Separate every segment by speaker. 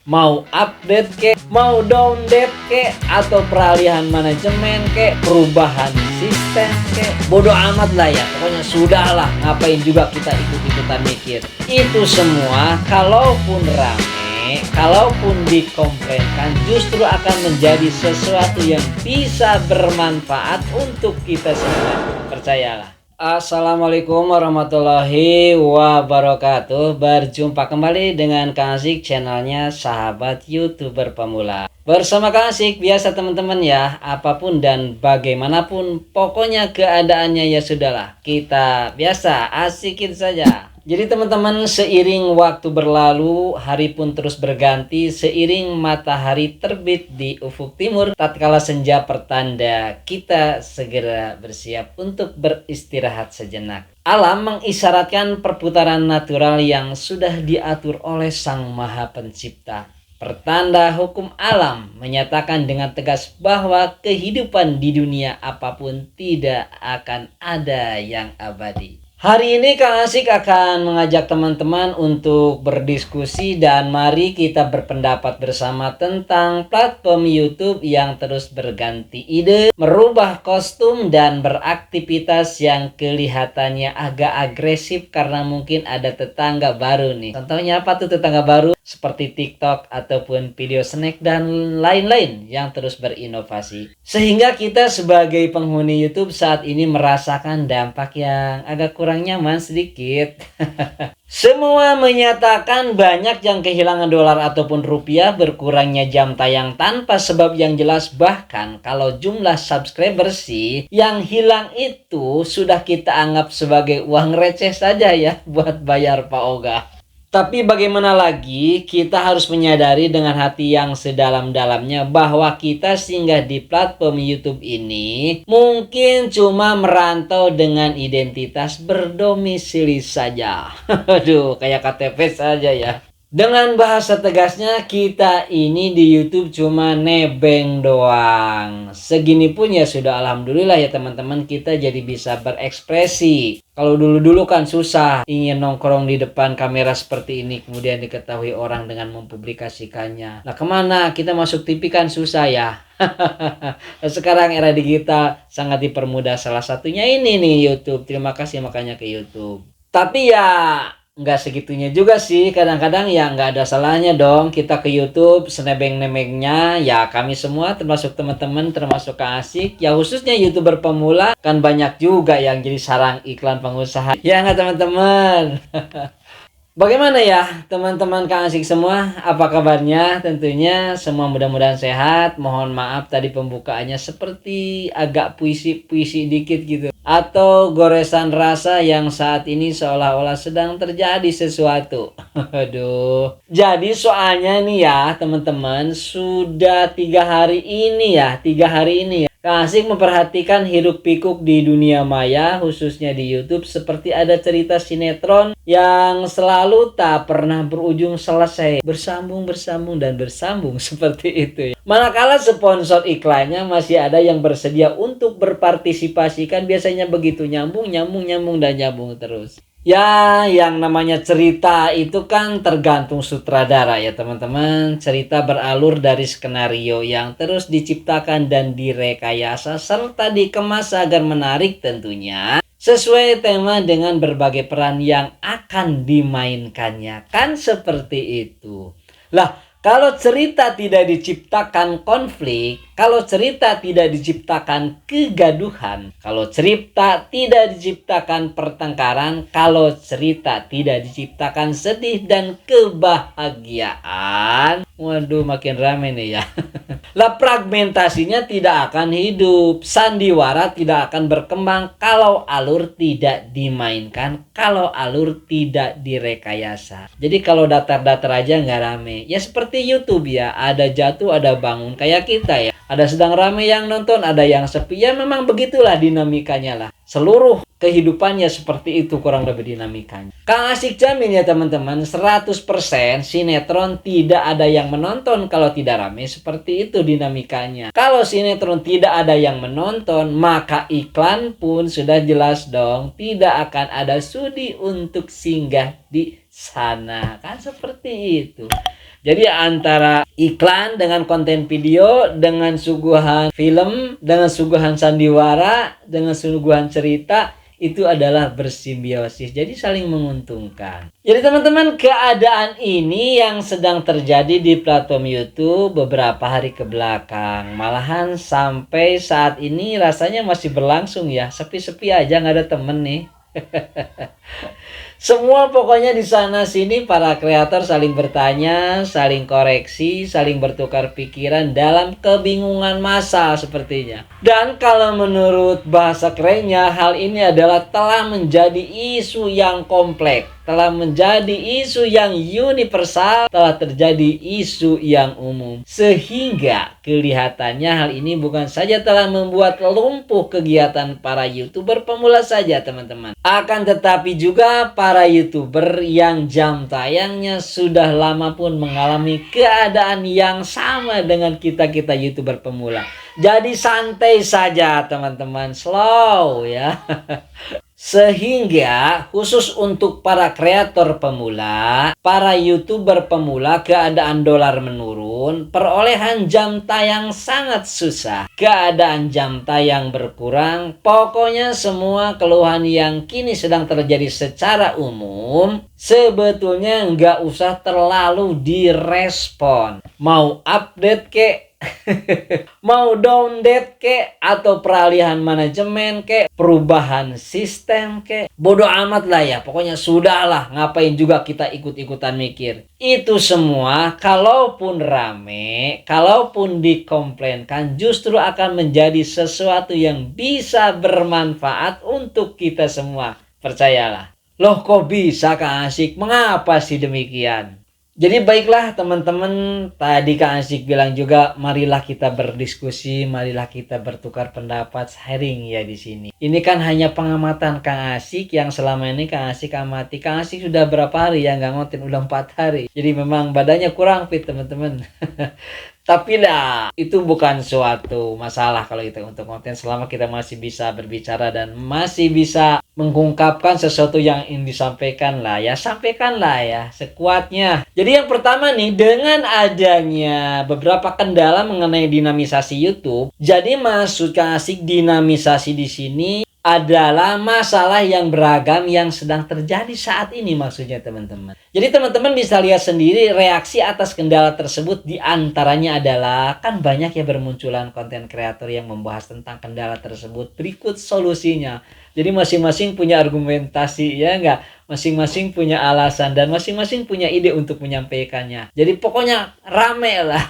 Speaker 1: Mau update ke, mau downdate ke, atau peralihan manajemen ke, perubahan sistem ke, bodoh amat lah ya. Pokoknya sudahlah, ngapain juga kita ikut-ikutan mikir. Itu semua kalaupun rame, kalaupun dikomplainkan, justru akan menjadi sesuatu yang bisa bermanfaat untuk kita semua. Percayalah. Assalamualaikum warahmatullahi wabarakatuh. Berjumpa kembali dengan Kang Asik, channelnya sahabat YouTuber pemula. Bersama Kang Asik, biasa teman-teman ya, apapun dan bagaimanapun, pokoknya keadaannya ya sudahlah, kita biasa asikin saja. Jadi teman-teman, seiring waktu berlalu, hari pun terus berganti, seiring matahari terbit di ufuk timur, tatkala senja pertanda kita segera bersiap untuk beristirahat sejenak. Alam mengisyaratkan perputaran natural yang sudah diatur oleh Sang Maha Pencipta. Pertanda hukum alam menyatakan dengan tegas bahwa kehidupan di dunia apapun tidak akan ada yang abadi. Hari ini Kang Asik akan mengajak teman-teman untuk berdiskusi dan mari kita berpendapat bersama tentang platform YouTube yang terus berganti ide, merubah kostum dan beraktivitas yang kelihatannya agak agresif karena mungkin ada tetangga baru nih. Contohnya apa tuh tetangga baru? Seperti TikTok ataupun video snack dan lain-lain yang terus berinovasi. Sehingga kita sebagai penghuni YouTube saat ini merasakan dampak yang agak kurang nyaman sedikit. Semua menyatakan banyak yang kehilangan dolar ataupun rupiah, berkurangnya jam tayang tanpa sebab yang jelas, bahkan kalau jumlah subscriber sih yang hilang itu sudah kita anggap sebagai uang receh saja ya buat bayar Pak Oga. Tapi bagaimana lagi, kita harus menyadari dengan hati yang sedalam-dalamnya bahwa kita singgah di platform YouTube ini mungkin cuma merantau dengan identitas berdomisili saja. Aduh, kayak KTP saja ya. Dengan bahasa tegasnya, kita ini di YouTube cuma nebeng doang. Segini pun ya sudah alhamdulillah ya teman-teman, kita jadi bisa berekspresi. Kalau dulu-dulu kan susah, ingin nongkrong di depan kamera seperti ini kemudian diketahui orang dengan mempublikasikannya. Nah kemana? Kita masuk TV kan susah ya. Sekarang era digital sangat dipermudah, salah satunya ini nih YouTube. Terima kasih makanya ke YouTube. Tapi ya nggak segitunya juga sih, kadang-kadang ya nggak ada salahnya dong kita ke YouTube senebeng-nebengnya ya. Kami semua termasuk teman-teman, termasuk Kang Asik ya, khususnya YouTuber pemula kan banyak juga yang jadi sarang iklan pengusaha ya nggak teman-teman. Bagaimana ya teman-teman Kang Asik semua, apa kabarnya? Tentunya semua mudah-mudahan sehat. Mohon maaf tadi pembukaannya seperti agak puisi-puisi dikit gitu, atau goresan rasa yang saat ini seolah-olah sedang terjadi sesuatu. Aduh. Jadi soalnya nih ya teman-teman, sudah 3 hari ini ya, Kang Asik memperhatikan hiruk pikuk di dunia maya, khususnya di YouTube, seperti ada cerita sinetron yang selalu tak pernah berujung selesai, bersambung seperti itu ya. Manakala sponsor iklannya masih ada yang bersedia untuk berpartisipasi, kan biasanya begitu, nyambung terus. Ya, yang namanya cerita itu kan tergantung sutradara ya teman-teman. Cerita beralur dari skenario yang terus diciptakan dan direkayasa serta dikemas agar menarik tentunya, sesuai tema dengan berbagai peran yang akan dimainkannya. Kan seperti itu. Lah, kalau cerita tidak diciptakan konflik, kalau cerita tidak diciptakan kegaduhan, kalau cerita tidak diciptakan pertengkaran, kalau cerita tidak diciptakan sedih dan kebahagiaan, waduh makin rame nih ya. Lah fragmentasinya tidak akan hidup, sandiwara tidak akan berkembang kalau alur tidak dimainkan, kalau alur tidak direkayasa. Jadi kalau datar-datar aja nggak rame, ya seperti YouTube ya, ada jatuh ada bangun kayak kita ya. Ada sedang rame yang nonton, ada yang sepi. Ya memang begitulah dinamikanya lah. Seluruh kehidupannya seperti itu kurang lebih dinamikanya. Kang Asik jamin ya teman-teman, 100% sinetron tidak ada yang menonton kalau tidak rame, seperti itu dinamikanya. Kalau sinetron tidak ada yang menonton, maka iklan pun sudah jelas dong, tidak akan ada sudi untuk singgah di sana. Kan seperti itu. Jadi antara iklan dengan konten video, dengan suguhan film, dengan suguhan sandiwara, dengan suguhan cerita, itu adalah bersimbiosis. Jadi saling menguntungkan. Jadi teman-teman, keadaan ini yang sedang terjadi di platform YouTube beberapa hari ke belakang. Malahan sampai saat ini rasanya masih berlangsung ya. Sepi-sepi aja, nggak ada temen nih. Semua pokoknya di sana sini para kreator saling bertanya, saling koreksi, saling bertukar pikiran dalam kebingungan massal sepertinya. Dan kalau menurut bahasa kerennya, hal ini adalah telah menjadi isu yang kompleks, telah menjadi isu yang universal, telah terjadi isu yang umum. Sehingga kelihatannya hal ini bukan saja telah membuat lumpuh kegiatan para YouTuber pemula saja teman-teman. Akan tetapi juga para YouTuber yang jam tayangnya sudah lama pun mengalami keadaan yang sama dengan kita-kita YouTuber pemula. Jadi santai saja teman-teman, slow ya. Sehingga khusus untuk para kreator pemula, para YouTuber pemula, keadaan dolar menurun, perolehan jam tayang sangat susah, keadaan jam tayang berkurang, pokoknya semua keluhan yang kini sedang terjadi secara umum sebetulnya nggak usah terlalu direspon. Mau update kek, mau downdate ke, atau peralihan manajemen ke, perubahan sistem ke, bodo amat lah ya, pokoknya sudahlah, ngapain juga kita ikut-ikutan mikir. Itu semua kalaupun rame, kalaupun dikomplainkan, justru akan menjadi sesuatu yang bisa bermanfaat untuk kita semua, percayalah. Loh kok bisa Kang Asik? Mengapa sih demikian? Jadi baiklah teman-teman, tadi Kang Asik bilang juga marilah kita berdiskusi, marilah kita bertukar pendapat, sharing ya di sini. Ini kan hanya pengamatan Kang Asik yang selama ini Kang Asik amati. Kang Asik sudah berapa hari ya nggak ngonten, udah 4 hari. Jadi memang badannya kurang fit teman-teman. Tapi lah, itu bukan suatu masalah kalau kita untuk konten selama kita masih bisa berbicara dan masih bisa mengungkapkan sesuatu yang ingin disampaikan lah ya, sampaikanlah ya sekuatnya. Jadi yang pertama nih, dengan adanya beberapa kendala mengenai dinamisasi YouTube, jadi maksud Kang Asik dinamisasi di sini adalah masalah yang beragam yang sedang terjadi saat ini maksudnya teman-teman. Jadi teman-teman bisa lihat sendiri reaksi atas kendala tersebut, diantaranya adalah kan banyak ya bermunculan konten kreator yang membahas tentang kendala tersebut. Berikut solusinya. Jadi masing-masing punya argumentasi ya enggak? Masing-masing punya alasan dan masing-masing punya ide untuk menyampaikannya. Jadi pokoknya rame lah.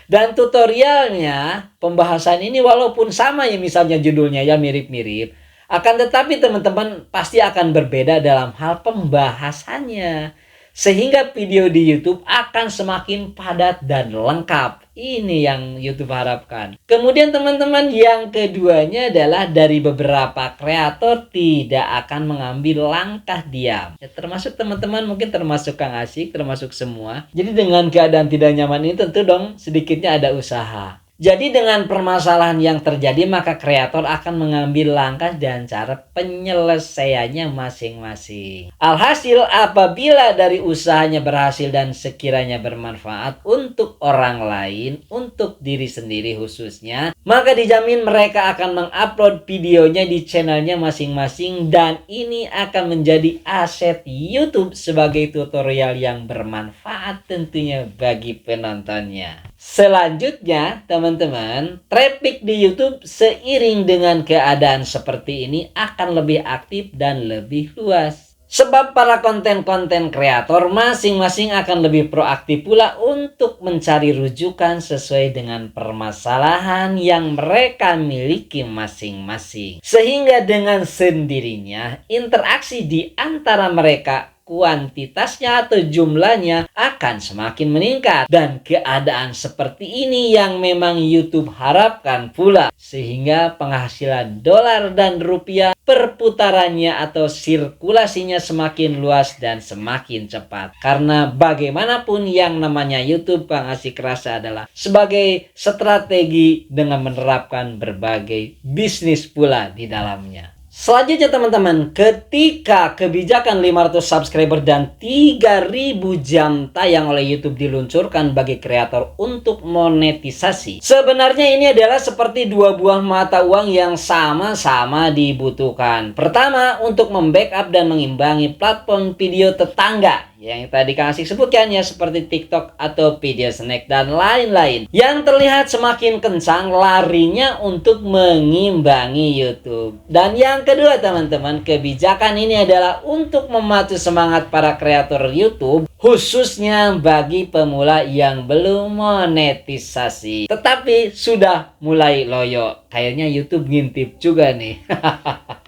Speaker 1: Dan tutorialnya, pembahasan ini walaupun sama ya misalnya judulnya ya mirip-mirip, akan tetapi teman-teman pasti akan berbeda dalam hal pembahasannya. Sehingga video di YouTube akan semakin padat dan lengkap. Ini yang YouTube harapkan. Kemudian teman-teman yang keduanya adalah dari beberapa kreator tidak akan mengambil langkah diam. Ya, termasuk teman-teman, mungkin termasuk Kang Asik, termasuk semua. Jadi dengan keadaan tidak nyaman ini tentu dong sedikitnya ada usaha. Jadi dengan permasalahan yang terjadi maka kreator akan mengambil langkah dan cara penyelesaiannya masing-masing. Alhasil apabila dari usahanya berhasil dan sekiranya bermanfaat untuk orang lain, untuk diri sendiri khususnya, maka dijamin mereka akan mengupload videonya di channelnya masing-masing dan ini akan menjadi aset YouTube sebagai tutorial yang bermanfaat tentunya bagi penontonnya. Selanjutnya teman-teman, traffic di YouTube seiring dengan keadaan seperti ini akan lebih aktif dan lebih luas. Sebab para konten-konten kreator masing-masing akan lebih proaktif pula untuk mencari rujukan sesuai dengan permasalahan yang mereka miliki masing-masing. Sehingga dengan sendirinya interaksi di antara mereka, kuantitasnya atau jumlahnya akan semakin meningkat. Dan keadaan seperti ini yang memang YouTube harapkan pula. Sehingga penghasilan dolar dan rupiah perputarannya atau sirkulasinya semakin luas dan semakin cepat. Karena bagaimanapun yang namanya YouTube Kang Asik rasa adalah sebagai strategi dengan menerapkan berbagai bisnis pula di dalamnya. Selanjutnya teman-teman, ketika kebijakan 500 subscriber dan 3000 jam tayang oleh YouTube diluncurkan bagi kreator untuk monetisasi, sebenarnya ini adalah seperti dua buah mata uang yang sama-sama dibutuhkan. Pertama, untuk membackup dan mengimbangi platform video tetangga yang tadi Kang Asik sebutkan ya, seperti TikTok atau Video Snack dan lain-lain, yang terlihat semakin kencang larinya untuk mengimbangi YouTube. Dan yang kedua teman-teman, kebijakan ini adalah untuk memacu semangat para kreator YouTube, khususnya bagi pemula yang belum monetisasi tetapi sudah mulai loyo. Kayaknya YouTube ngintip juga nih.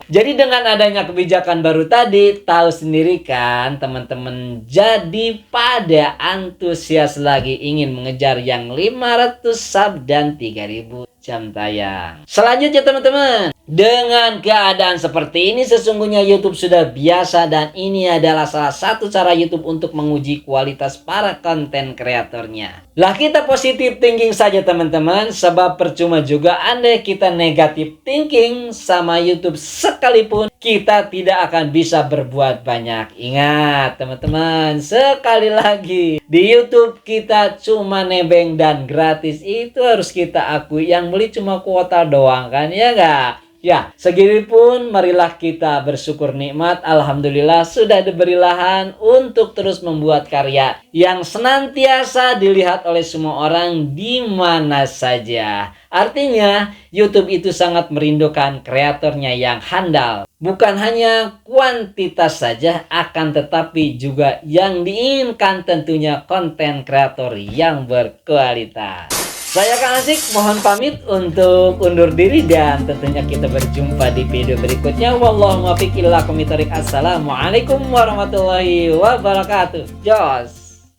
Speaker 1: Jadi dengan adanya kebijakan baru tadi, tahu sendiri kan teman-teman, jadi pada antusias lagi ingin mengejar yang 500 sub dan 3000 jam tayang. Selanjutnya teman-teman, dengan keadaan seperti ini sesungguhnya YouTube sudah biasa, dan ini adalah salah satu cara YouTube untuk menguji kualitas para konten kreatornya. Lah kita positif thinking saja teman-teman, sebab percuma juga andai kita negatif thinking sama YouTube sekalipun kita tidak akan bisa berbuat banyak. Ingat teman-teman, sekali lagi, di YouTube kita cuma nebeng dan gratis, itu harus kita akui. Yang beli cuma kuota doang kan, ya enggak? Ya, segini pun marilah kita bersyukur nikmat. Alhamdulillah sudah diberi lahan untuk terus membuat karya yang senantiasa dilihat oleh semua orang di mana saja. Artinya YouTube itu sangat merindukan kreatornya yang handal. Bukan hanya kuantitas saja, akan tetapi juga yang diinginkan tentunya konten kreator yang berkualitas. Saya Kang Asik mohon pamit untuk undur diri, dan tentunya kita berjumpa di video berikutnya. Wallahu muwaffiq ila aqwamit thoriq. Assalamualaikum warahmatullahi wabarakatuh. Jos.